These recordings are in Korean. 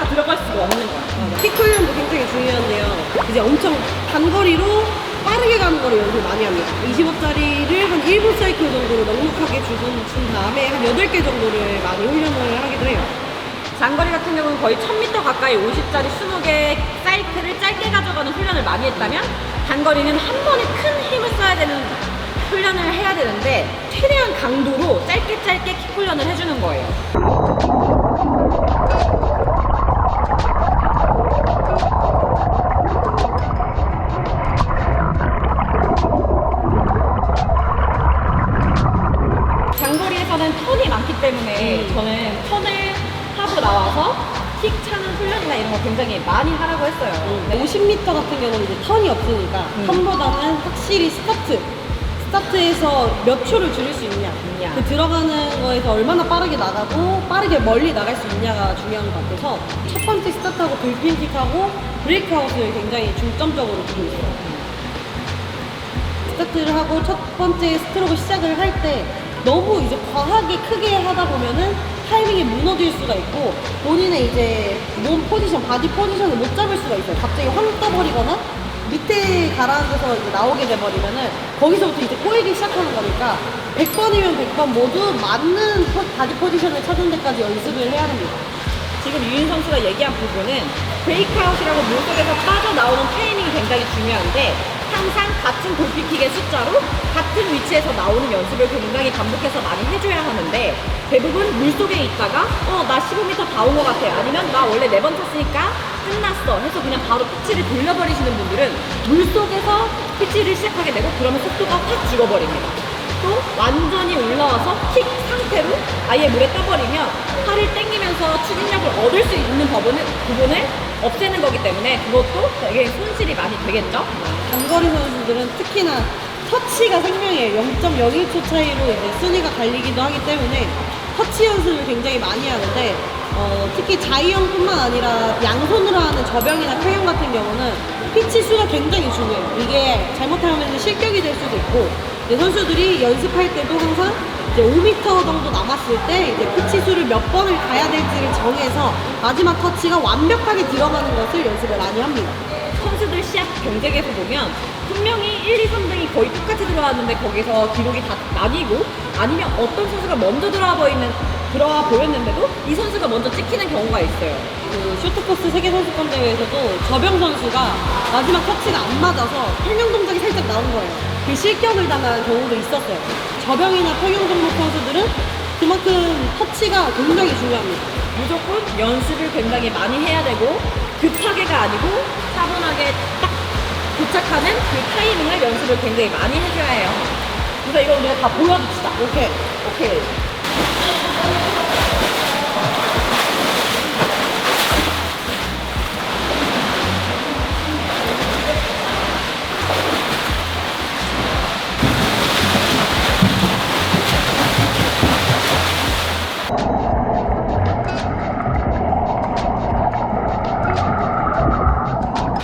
하나 들어갈 수가 없는 거야. 킥 훈련도 굉장히 중요한데요. 이제 엄청 단거리로 빠르게 가는 거를 연습 많이 합니다. 25짜리를 한 1분 사이클 정도로 넉넉하게 준 다음에 한 8개 정도를 많이 훈련을 하기도 해요. 장거리 같은 경우는 거의 1000m 가까이 50짜리 20개 사이클을 짧게 가져가는 훈련을 많이 했다면 단거리는 한 번에 큰 힘을 써야 되는 훈련을 해야 되는데 최대한 강도로 짧게 킥 훈련을 해주는 거예요. 장거리에서는 턴이 많기 때문에 저는 턴을 하고 나와서 킥 차는 훈련이나 이런 거 굉장히 많이 하라고 했어요. 네. 50m 같은 경우는 이제 턴이 없으니까 턴보다는 확실히 스타트에서 몇 초를 줄일 수 있냐, 그 들어가는 거에서 얼마나 빠르게 나가고 빠르게 멀리 나갈 수 있냐가 중요한 것 같아서 첫 번째 스타트하고 돌핀킥하고 브레이크아웃을 굉장히 중점적으로 두고 있어요. 스타트를 하고 첫 번째 스트로크 시작을 할 때 너무 이제 과하게 크게 하다 보면은 타이밍이 무너질 수가 있고 본인의 이제 몸 포지션, 바디 포지션을 못 잡을 수가 있어요. 갑자기 확 떠버리거나 밑에 가라앉아서 이제 나오게 돼버리면은 거기서부터 이제 꼬이기 시작하는 거니까 100번이면 100번 모두 맞는 바디 포지션을 찾는 데까지 연습을 해야 합니다. 지금 유인 선수가 얘기한 부분은 브레이크아웃이라고 물속에서 빠져나오는 타이밍이 굉장히 중요한데 항상 같은 골프킥의 숫자로 같은 위치에서 나오는 연습을 굉장히 반복해서 많이 해줘야 하는데 대부분 물속에 있다가 나 15m 다 온 것 같아 아니면 나 원래 4번 쳤으니까 끝났어 해서 그냥 바로 피치를 돌려버리시는 분들은 물속에서 피치를 시작하게 되고 그러면 속도가 확 죽어버립니다. 또 완전히 올라와서 킥 상태로 아예 물에 떠버리면 팔을 당기면서 추진력을 얻을 수 있는 부분을 없애는 거기 때문에 그것도 되게 손실이 많이 되겠죠? 단거리 선수들은 특히나 터치가 생명이에요. 0.01초 차이로 이제 순위가 갈리기도 하기 때문에 터치 연습을 굉장히 많이 하는데 특히 자유형뿐만 아니라 양손으로 하는 저병이나 평형 같은 경우는 피치 수가 굉장히 중요해요. 이게 잘못하면 실격이 될 수도 있고 선수들이 연습할 때도 항상 이제 5m 정도 남았을 때 이제 피치 수를 몇 번을 가야 될지를 정해서 마지막 터치가 완벽하게 들어가는 것을 연습을 많이 합니다. 선수들 시합 경쟁에서 보면 분명히 1, 2, 3등이 거의 똑같이 들어왔는데 거기서 기록이 다 나뉘고 아니면 어떤 선수가 먼저 들어와 보였는데도 이 선수가 먼저 찍히는 경우가 있어요. 그 쇼트코스 세계선수권 대회에서도 저병 선수가 마지막 터치가 안 맞아서 평형 동작이 살짝 나온 거예요. 그 실격을 당한 경우도 있었어요. 저병이나 평형 종목 선수들은 그만큼 터치가 굉장히 중요합니다. 무조건 연습을 굉장히 많이 해야 되고 급하게가 아니고 차분하게 딱 도착하는 그 타이밍을 연습을 굉장히 많이 해줘야 해요. 그래서 이걸 우리가 다 보여줍시다. 오케이.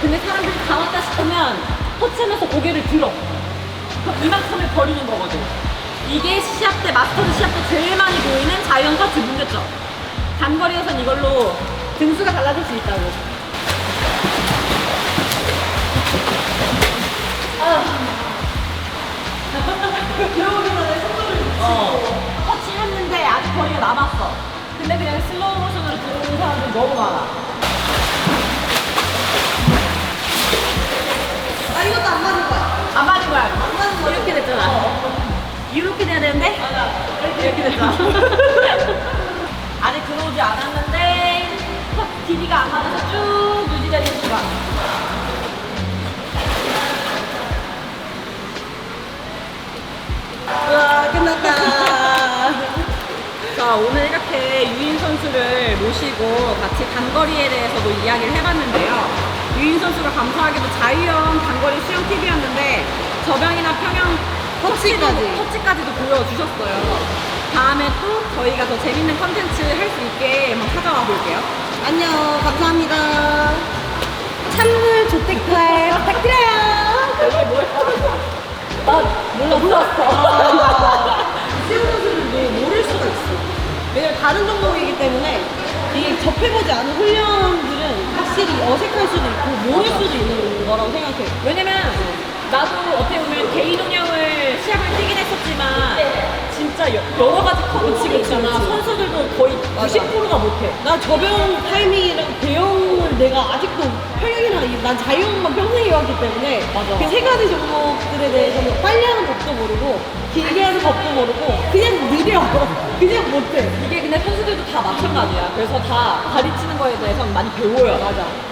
근데 사람들이 다 왔다 싶으면 터치하면서 고개를 들어. 그럼 이만큼을 버리는 거거든. 이게 시합 때, 마스터즈 시합 때 제일 많이 보이는 자이언 터치 문제점. 단거리에선 이걸로 등수가 달라질 수 있다고. 들어오기만 해 속도를 터치했는데 아직 거리가 남았어. 근데 그냥 슬로우 모션으로 들어오는 사람들이 너무 많아. 이것도 안 맞는 거야. 안 맞는 거야. 안 맞는 거야. 이렇게 됐잖아. 이렇게 돼야 되는데? 맞아. 이렇게 됐잖아. 아직 들어오지 않았는데 첫 길이가 안 맞아서 쭉 유지되는 시간. 우와, 끝났다. 자, 오늘 이렇게 유인 선수를 모시고 같이 단거리에 대해서도 이야기를 해봤는데요. 유인 선수가 감사하게도 자유형 단거리 수영 팁이었는데 저병이나 평형 터치까지도 보여주셨어요. 다음에 또 저희가 더 재밌는 컨텐츠 할 수 있게 한번 찾아와 볼게요. 안녕, 감사합니다. 찬물 조태클 부탁드려요. 여기 뭐야? 나 몰랐어. 수영 선수들도 모를 수가 있어. 왜냐면 다른 종목이기 때문에 이게 접해보지 않은 훈련들은 확실히 어색할 수도 있고 모를 수도 있는 거라고 생각해요. 왜냐면 나도 어떻게 보면 개인 운영을 시합 시합을 뛰긴 했었지만 진짜 여러 가지 커브 치고 있잖아. 그치. 선수들도 거의 맞아. 90%가 못해. 나 저병 타이밍이랑 배영을 내가 아직도 평영이랑 난 자유형만 평생 해왔기 때문에 맞아. 그 세 가지 종목들에 대해서는 빨리 하는 법도 모르고 길게 하는 법도 모르고 그냥 느려 그냥 못해. 이게 근데 선수들도 다 마찬가지야. 그래서 다 다리 치는 거에 대해서는 많이 배워요. 맞아.